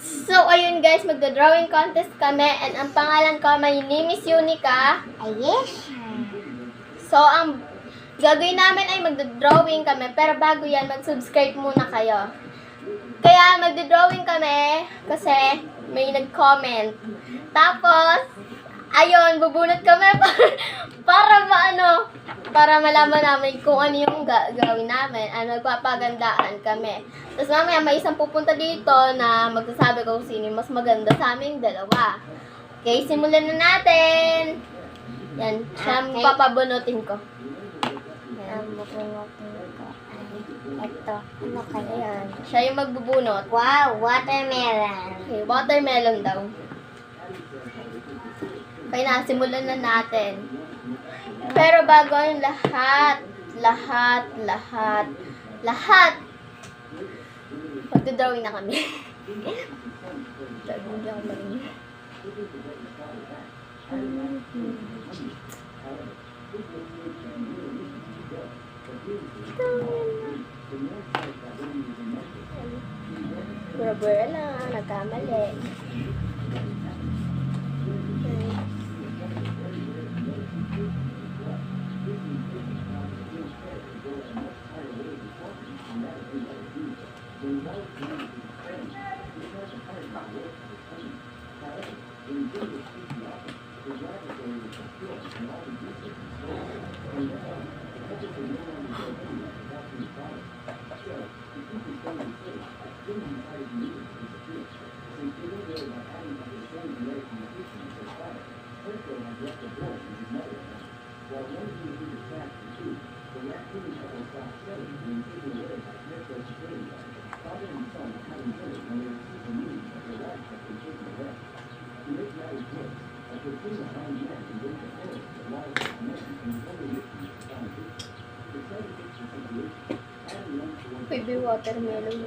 So, ayun guys, magda-drawing contest kami and ang pangalan ko, my name is Unica. Ayes. So, ang gagawin namin ay magda-drawing kami, pero bago yan, mag-subscribe muna kayo. Kaya magda-drawing kami kasi may nag-comment. Tapos, ayun, bubunot kami para malaman namin kung ano yung gagawin namin. Magpapagandaan kami. Tapos mamaya may isang pupunta dito na magsasabi kung sino yung mas maganda sa aming dalawa. Okay, simulan na natin. Yan, siya ang papabunutin ko. Ang bubunutin ko ay ito. Ano kaya? Ayan, siya yung magbubunot. Wow, watermelon. Okay, watermelon daw. Okay na, simulan na natin. Pero bago yung lahat, magdodrawing na kami. Hindi ako marinig. Bura-bura lang, nagkamali. Baby watermelon.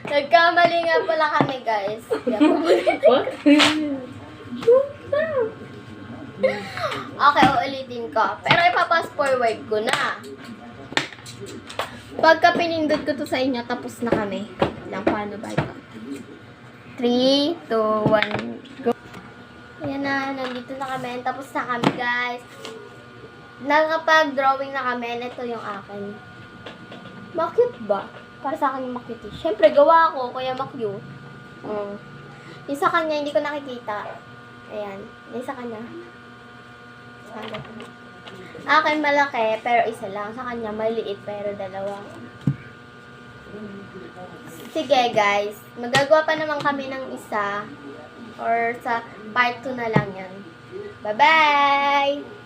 Nagkamali nga pala kami, guys. Okay, uulitin ko. Pero ipapass forward ko na. Pagka pinindot ko to sa inyo, tapos na kami. Lang, paano ba ito? 3, 2, 1, go. Ayan na, nandito na kami. Tapos na kami, guys. Nakapag-drawing na kami. Ito yung akin. Makute ba? Para sa akin yung makute. Siyempre, gawa ko, kaya makute. Yung sa kanya, hindi ko nakikita. Ayan. Yung sa kanya. Akin malaki, pero isa lang. Sa kanya, maliit, pero dalawa. Sige, guys. Magagawa pa naman kami ng isa. Or sa part 2 na lang yan. Bye-bye!